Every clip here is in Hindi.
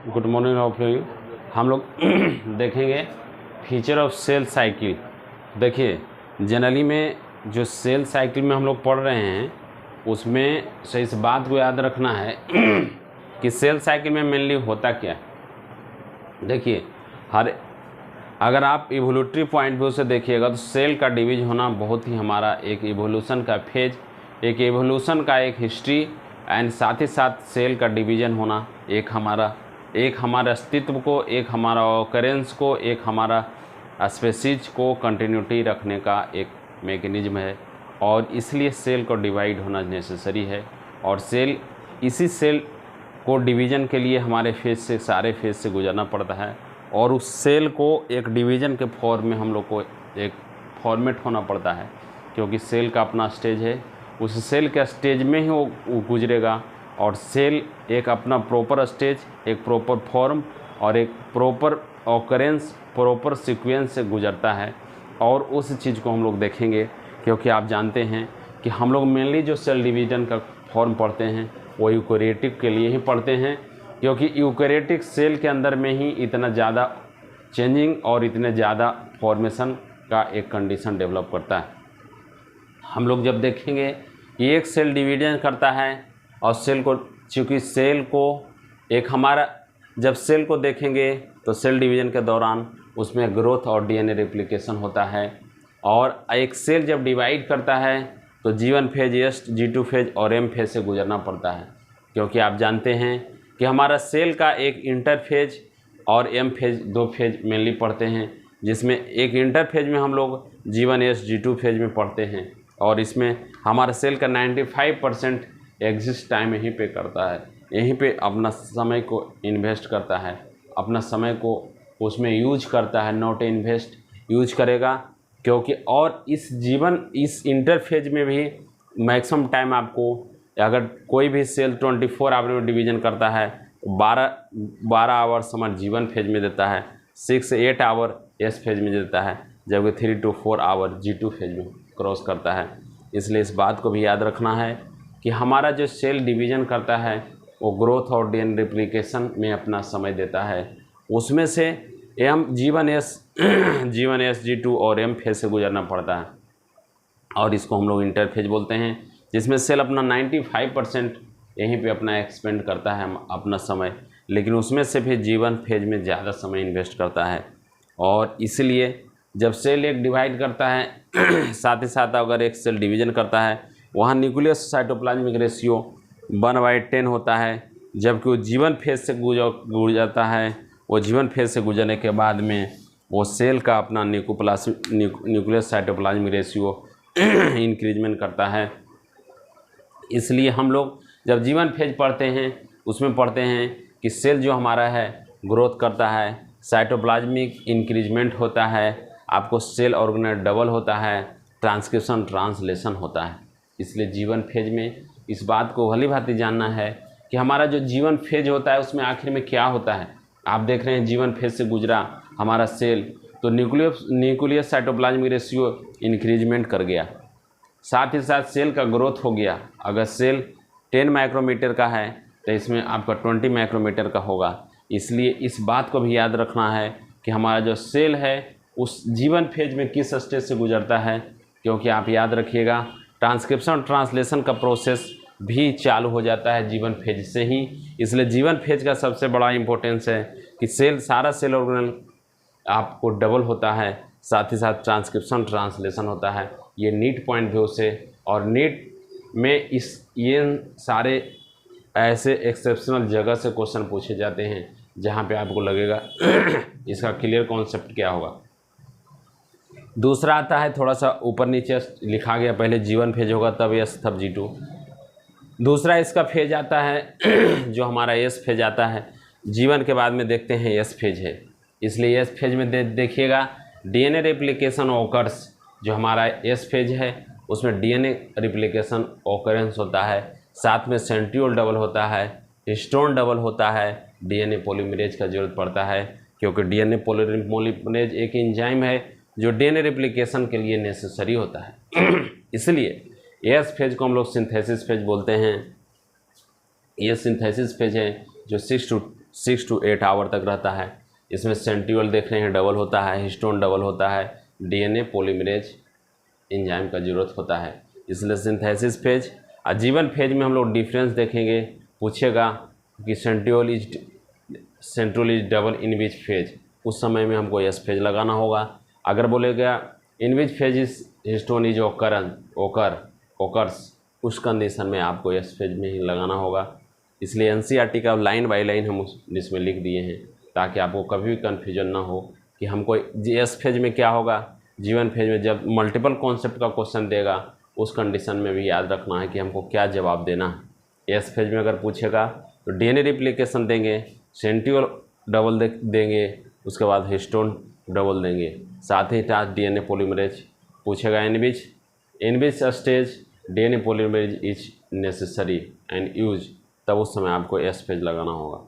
Good morning of you. हम लोग देखेंगे फीचर ऑफ सेल साइकिल। देखिए जनरली में जो सेल साइकिल में हम लोग पढ़ रहे हैं उसमें से इस बात को याद रखना है कि सेल साइकिल में मेनली होता क्या है। देखिए अगर आप इवोल्यूटरी पॉइंट व्यू से देखिएगा तो सेल का डिवीज होना बहुत ही हमारा एक इवोल्यूशन का फेज, एक इवोल्यूशन का एक हिस्ट्री एंड साथ ही साथ सेल का डिवीज़न होना एक हमारा अस्तित्व को, एक हमारा ऑकरेंस को, एक हमारा स्पेसीज को कंटिन्यूटी रखने का एक मैकेनिज्म है और इसलिए सेल को डिवाइड होना नेसेसरी है। और इसी सेल को डिवीज़न के लिए हमारे सारे फेज से गुजरना पड़ता है और उस सेल को एक डिवीज़न के फॉर्म में हम लोग को एक फॉर्मेट होना पड़ता है, क्योंकि सेल का अपना स्टेज है, उस सेल के स्टेज में ही वो गुजरेगा और सेल एक अपना प्रॉपर स्टेज, एक प्रॉपर फॉर्म और एक प्रॉपर ऑकरेंस, प्रॉपर सीक्वेंस से गुजरता है। और उस चीज़ को हम लोग देखेंगे, क्योंकि आप जानते हैं कि हम लोग मेनली जो सेल डिवीज़न का फॉर्म पढ़ते हैं वो यूकेरियोटिक के लिए ही पढ़ते हैं, क्योंकि यूकेरियोटिक सेल के अंदर में ही इतना ज़्यादा चेंजिंग और इतने ज़्यादा फॉर्मेशन का एक कंडीशन डेवलप करता है। हम लोग जब देखेंगे कि एक सेल डिवीजन करता है और सेल को, चूँकि सेल को एक हमारा, जब सेल को देखेंगे तो सेल डिवीज़न के दौरान उसमें ग्रोथ और डीएनए रेप्लिकेशन होता है। और एक सेल जब डिवाइड करता है तो G1 फेज, G2 फेज और M फेज से गुजरना पड़ता है, क्योंकि आप जानते हैं कि हमारा सेल का एक इंटरफेज और M फेज, दो फेज मेनली पढ़ते हैं, जिसमें एक इंटरफेज में हम लोग G1S G2 फेज में पढ़ते हैं और इसमें हमारा सेल का 95% एग्जिस्ट टाइम यहीं पे करता है, यहीं पे अपना समय को इन्वेस्ट करता है, अपना समय को उसमें यूज करता है, नॉट इन्वेस्ट यूज करेगा। क्योंकि और इस इंटरफेज में भी मैक्सिमम टाइम आपको, अगर कोई भी सेल 24 आवर में डिवीज़न करता है तो 12 आवर समय G1 फेज में देता है, 6 से 8 आवर S फेज में देता है, जबकि 3 to 4 आवर G2 फेज में क्रॉस करता है। इसलिए इस बात को भी याद रखना है कि हमारा जो सेल डिवीज़न करता है वो ग्रोथ और डीएनए रेप्लिकेशन में अपना समय देता है, उसमें से G1S G2 और M फेज से गुजरना पड़ता है और इसको हम लोग इंटरफेज बोलते हैं, जिसमें सेल अपना 95% यहीं पे अपना एक्सपेंड करता है अपना समय, लेकिन उसमें से भी G1 फेज में ज़्यादा समय इन्वेस्ट करता है। और इसलिए जब सेल एक डिवाइड करता है साथ ही साथ अगर एक सेल डिवीज़न करता है, वहाँ न्यूक्लियस साइटोप्लाज्मिक रेशियो 1/10 होता है, जबकि वो G1 फेज से गुजरता है। वो G1 फेज से गुजरने के बाद में वो सेल का अपना न्यूक्लियस साइटोप्लाज्मिक रेशियो इंक्रीजमेंट करता है। इसलिए हम लोग जब G1 फेज पढ़ते हैं उसमें पढ़ते हैं कि सेल जो हमारा है ग्रोथ करता है, साइटोप्लाज्मिक इंक्रीजमेंट होता है, आपको सेल ऑर्गेनेल डबल होता है, ट्रांसक्रिप्शन ट्रांसलेशन होता है। इसलिए G1 फेज में इस बात को भली भांति जानना है कि हमारा जो G1 फेज होता है उसमें आखिर में क्या होता है। आप देख रहे हैं G1 फेज से गुजरा हमारा सेल तो न्यूक्लियस साइटोप्लाज्मिक रेशियो इंक्रीजमेंट कर गया, साथ ही साथ सेल का ग्रोथ हो गया। अगर सेल 10 माइक्रोमीटर का है तो इसमें आपका 20 माइक्रोमीटर का होगा। इसलिए इस बात को भी याद रखना है कि हमारा जो सेल है उस G1 फेज में किस स्टेज से गुजरता है, क्योंकि आप याद रखिएगा ट्रांसक्रिप्शन ट्रांसलेशन का प्रोसेस भी चालू हो जाता है G1 फेज से ही। इसलिए G1 फेज का सबसे बड़ा इम्पोर्टेंस है कि सारा सेल ऑर्गेनल आपको डबल होता है, साथ ही साथ ट्रांसक्रिप्शन ट्रांसलेशन होता है। ये नीट पॉइंट व्यू से, और नीट में ये सारे ऐसे एक्सेप्शनल जगह से क्वेश्चन पूछे जाते हैं जहाँ पे आपको लगेगा इसका क्लियर कॉन्सेप्ट क्या होगा। दूसरा आता है, थोड़ा सा ऊपर नीचे लिखा गया, पहले G1 फेज होगा तब S तब G2। दूसरा इसका फेज आता है जो हमारा S फेज आता है, G1 के बाद में देखते हैं S फेज है। इसलिए S फेज में देखिएगा डीएनए रेप्लिकेशन ऑकर्स, जो हमारा S फेज है उसमें डीएनए रेप्लिकेशन ऑकरेंस होता है, साथ में सेंट्रियोल डबल होता है, हिस्टोन डबल होता है, डीएनए पॉलीमरेज का जरूरत पड़ता है, क्योंकि डीएनए पॉलीमरेज एक एंजाइम है जो डीएनए रेप्लिकेशन के लिए नेसेसरी होता है। इसलिए S फेज को हम लोग सिंथेसिस फेज बोलते हैं। ये सिंथेसिस फेज है जो 6 to 8 आवर तक रहता है। इसमें सेंट्रियोल देख रहे हैं डबल होता है, हिस्टोन डबल होता है, डीएनए पॉलीमरेज एंजाइम का ज़रूरत होता है। इसलिए सिंथेसिस फेज। आजीवन फेज में हम लोग डिफरेंस देखेंगे। पूछेगा कि centriole is double in which phase, उस समय में हमको एस फेज लगाना होगा। अगर बोलेगा in which phase is histone is occurs, उस कंडीशन में आपको एस फेज में ही लगाना होगा। इसलिए एनसीईआरटी का लाइन बाय लाइन हम इसमें लिख दिए हैं ताकि आपको कभी भी कन्फ्यूजन ना हो कि हमको एस फेज में क्या होगा। जीवन फेज में जब मल्टीपल कॉन्सेप्ट का क्वेश्चन देगा उस कंडीशन में भी याद रखना है कि हमको क्या जवाब देना है। एस फेज में अगर पूछेगा तो डीएनए रिप्लिकेशन देंगे, सेंट्रियोल डबल देंगे, उसके बाद हिस्टोन डबल देंगे, साथ ही साथ डीएनए पॉलीमरेज पूछेगा। In which stage DNA polymerase is necessary and use, तब उस समय आपको एस फेज लगाना होगा।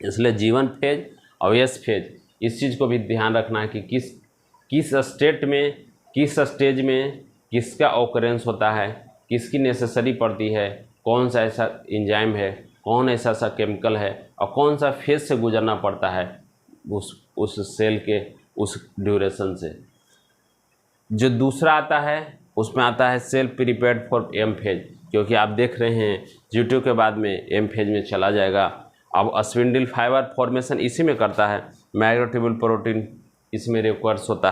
इसलिए जीवन फेज और एस फेज इस चीज़ को भी ध्यान रखना है कि किस स्टेट में, किस स्टेज में किसका ऑकरेंस होता है, किसकी नेसेसरी पड़ती है, कौन सा ऐसा एंजाइम है, कौन ऐसा सा केमिकल है और कौन सा फेज से गुजरना पड़ता है उस सेल के उस ड्यूरेशन से। जो दूसरा आता है उसमें आता है cell prepared for M phase, क्योंकि आप देख रहे हैं G2 के बाद में एम फेज में चला जाएगा। अब स्पिंडल फाइबर फॉर्मेशन इसी में करता है। माइक्रोट्यूबुल प्रोटीन इसमें रिक्वायर्स होता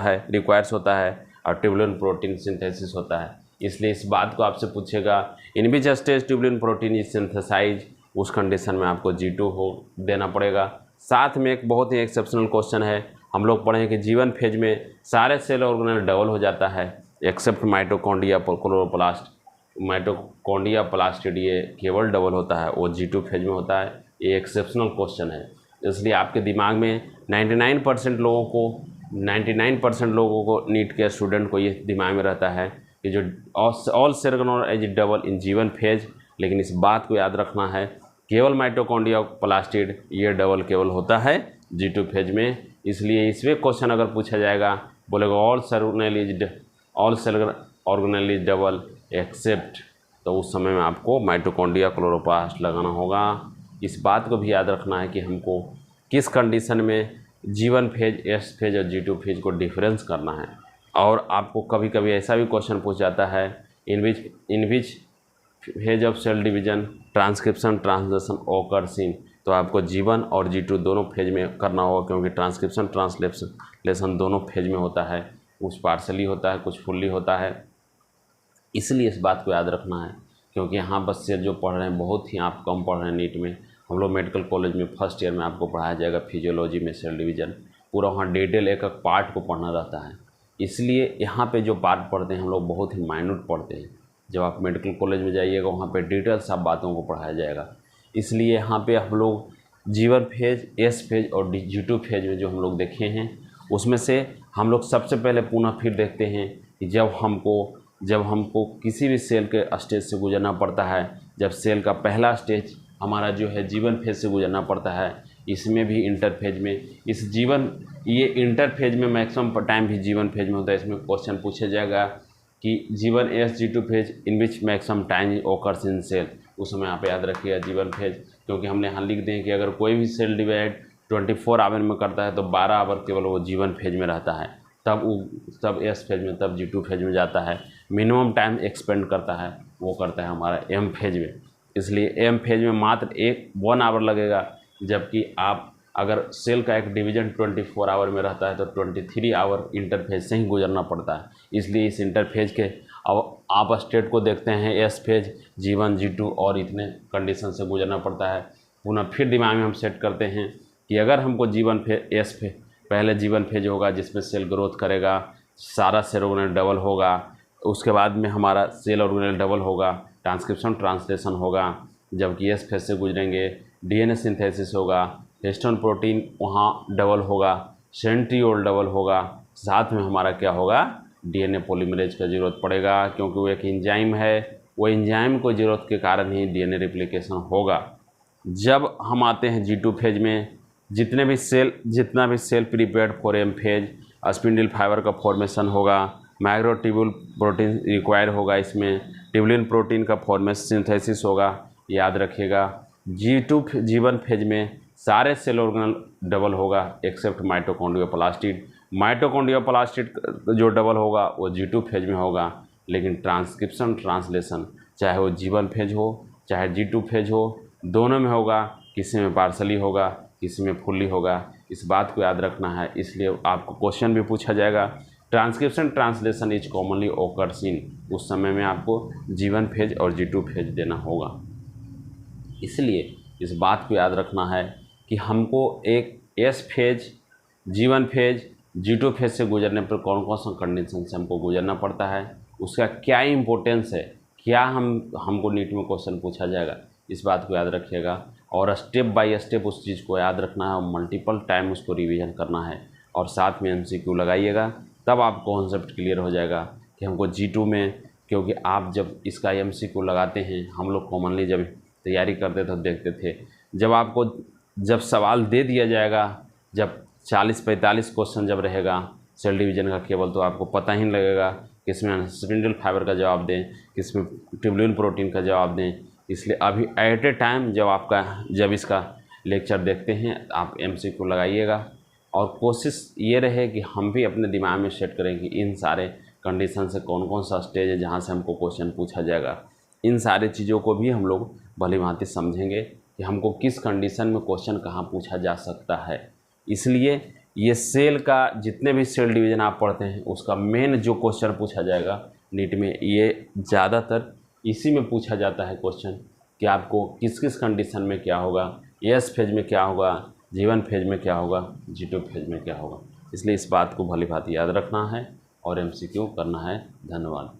है और ट्यूबुलिन प्रोटीन सिंथेसिस होता है। इसलिए इस बात को आपसे पूछेगा in which stage tubulin protein is synthesize, उस कंडीशन में आपको G2 हो देना पड़ेगा। साथ में एक बहुत ही एक्सेप्शनल क्वेश्चन है, हम लोग पढ़ें कि जीवन फेज में सारे सेल ऑर्गेनेल डबल हो जाता है except mitochondria chloroplast. Mitochondria plastid ये केवल डबल होता है, वो G2 फेज में होता है। ये एक्सेप्शनल क्वेश्चन है, इसलिए आपके दिमाग में 99% लोगों को नीट के स्टूडेंट को ये दिमाग में रहता है कि जो all cell organelle is double in G one phase. लेकिन इस बात को याद रखना है केवल माइटोकॉन्ड्रिया प्लास्टिड ये डबल केवल होता है G2 फेज में। इसलिए इसमें क्वेश्चन अगर पूछा जाएगा, बोलेगा all cell organelle is double except, तो उस समय में आपको माइटोकॉन्ड्रिया क्लोरोप्लास्ट लगाना होगा। इस बात को भी याद रखना है कि हमको किस कंडीशन में जीवन फेज, एस फेज और G2 फेज को डिफरेंस करना है। और आपको कभी कभी ऐसा भी क्वेश्चन पूछ जाता है in which phase of cell division transcription translation occurs in, तो आपको जीवन और G2 दोनों फेज में करना होगा, क्योंकि ट्रांसक्रिप्शन ट्रांसलेशन दोनों फेज में होता है। कुछ पार्सली होता है, कुछ फुल्ली होता है। इसलिए इस बात को याद रखना है, क्योंकि यहाँ बस से जो पढ़ रहे हैं बहुत ही आप कम पढ़ रहे हैं नीट में। हम लोग मेडिकल कॉलेज में फर्स्ट ईयर में आपको पढ़ाया जाएगा फिजियोलॉजी में सेल डिवीज़न, पूरा वहाँ डिटेल एक एक पार्ट को पढ़ना रहता है। इसलिए यहाँ पे जो पार्ट पढ़ते हैं हम लोग बहुत ही माइन्यूट पढ़ते हैं। जब आप मेडिकल कॉलेज में जाइएगा वहाँ पे डिटेल सब बातों को पढ़ाया जाएगा। इसलिए यहाँ पे हम लोग जीवन फेज, एस फेज और G2 फेज में जो हम लोग देखे हैं उसमें से हम लोग सबसे पहले पुनः फिर देखते हैं कि जब हमको किसी भी सेल के स्टेज से गुजरना पड़ता है, जब सेल का पहला स्टेज हमारा जो है जीवन फेज से गुजरना पड़ता है, इसमें भी इंटरफेज में ये इंटरफेज में मैक्सिमम टाइम भी जीवन फेज में होता है। इसमें क्वेश्चन पूछा जाएगा कि G one S G2 phase in which maximum time occurs in cell, उस समय आप याद रखिएगा जीवन फेज, क्योंकि हमने यहाँ लिख दें कि अगर कोई भी सेल डिवाइड 24 आवर में करता है तो 12 आवर केवल वो जीवन फेज में रहता है, तब एस फेज में, तब G2 फेज में जाता है। मिनिमम टाइम एक्सपेंड करता है वो करता है हमारा एम फेज में। इसलिए एम फेज में मात्र 1 आवर लगेगा, जबकि आप अगर सेल का एक डिवीज़न 24 आवर में रहता है तो 23 आवर इंटरफेज से ही गुजरना पड़ता है। इसलिए इस इंटरफेज के अब आप स्टेट को देखते हैं एस फेज, G1 G2 और इतने कंडीशन से गुजरना पड़ता है। पुनः फिर दिमाग में हम सेट करते हैं कि अगर हमको जीवन फेज, एस फेज, पहले जीवन फेज होगा जिसमें सेल ग्रोथ करेगा, सारा सेल ऑर्गेनेल डबल होगा, उसके बाद में हमारा सेल ऑर्गेनेल डबल होगा, ट्रांसक्रिप्शन ट्रांसलेशन होगा, जबकि एस फेज से गुजरेंगे डीएनए सिंथेसिस होगा, हिस्टोन प्रोटीन वहाँ डबल होगा, सेंट्रियोल डबल होगा, साथ में हमारा क्या होगा डीएनए पॉलीमरेज का ज़रूरत पड़ेगा, क्योंकि वो एक एंजाइम है, वो एंजाइम को ज़रूरत के कारण ही डीएनए रेप्लिकेशन होगा। जब हम आते हैं G2 फेज में, जितना भी cell prepared for M phase, spindle fibre का फॉर्मेशन होगा, माइक्रोट्यूबुल प्रोटीन रिक्वायर होगा, इसमें ट्यूबुलिन प्रोटीन का फॉर्मेशन सिंथेसिस होगा। याद रखिएगा G2 जीवन फेज में सारे सेल ऑर्गेनल डबल होगा एक्सेप्ट माइटोकॉन्ड्रियोप्लास्टिड। माइटोकॉन्ड्रियोप्लास्टिड जो डबल होगा वो G2 फेज में होगा, लेकिन ट्रांसक्रिप्शन ट्रांसलेशन चाहे वो जीवन फेज हो चाहे G2 फेज हो, दोनों में होगा। किसी में पार्सली होगा, किसी में फुल्ली होगा, इस बात को याद रखना है। इसलिए आपको क्वेश्चन भी पूछा जाएगा, transcription translation is commonly occurs in, उस समय में आपको जीवन फेज और G2 फेज देना होगा। इसलिए इस बात को याद रखना है कि हमको एक एस फेज, जीवन फेज, G2 फेज से गुजरने पर कौन कौन सा कंडीशन से हमको गुजरना पड़ता है, उसका क्या इम्पोर्टेंस है, क्या हमको नीट में क्वेश्चन पूछा जाएगा, इस बात को याद रखिएगा। और स्टेप बाय स्टेप उस चीज़ को याद रखना है और मल्टीपल टाइम उसको रिवीजन करना है और साथ में MCQ लगाइएगा, तब आपको कॉन्सेप्ट क्लियर हो जाएगा कि हमको G2 में, क्योंकि आप जब इसका MCQ लगाते हैं, हम लोग कॉमनली जब तैयारी करते थे तो देखते थे, जब सवाल दे दिया जाएगा, जब 40-45 क्वेश्चन जब रहेगा सेल डिवीजन का केवल, तो आपको पता ही नहीं लगेगा किसमें स्पिंडल फाइबर का जवाब दें, किसमें ट्यूबुलिन प्रोटीन का जवाब दें। इसलिए अभी एट ए टाइम जब इसका लेक्चर देखते हैं आप MCQ लगाइएगा और कोशिश ये रहे कि हम भी अपने दिमाग में सेट करें कि इन सारे कंडीशन से कौन कौन सा स्टेज है जहाँ से हमको क्वेश्चन पूछा जाएगा। इन सारी चीज़ों को भी हम लोग भली भांति समझेंगे कि हमको किस कंडीशन में क्वेश्चन कहाँ पूछा जा सकता है। इसलिए ये सेल का जितने भी सेल डिवीज़न आप पढ़ते हैं उसका मेन जो क्वेश्चन पूछा जाएगा नीट में, ये ज़्यादातर इसी में पूछा जाता है क्वेश्चन कि आपको किस किस कंडीशन में क्या होगा, एस फेज में क्या होगा, जीवन फेज में क्या होगा, G2 फेज में क्या होगा। इसलिए इस बात को भली भांति याद रखना है और MCQ करना है। धन्यवाद।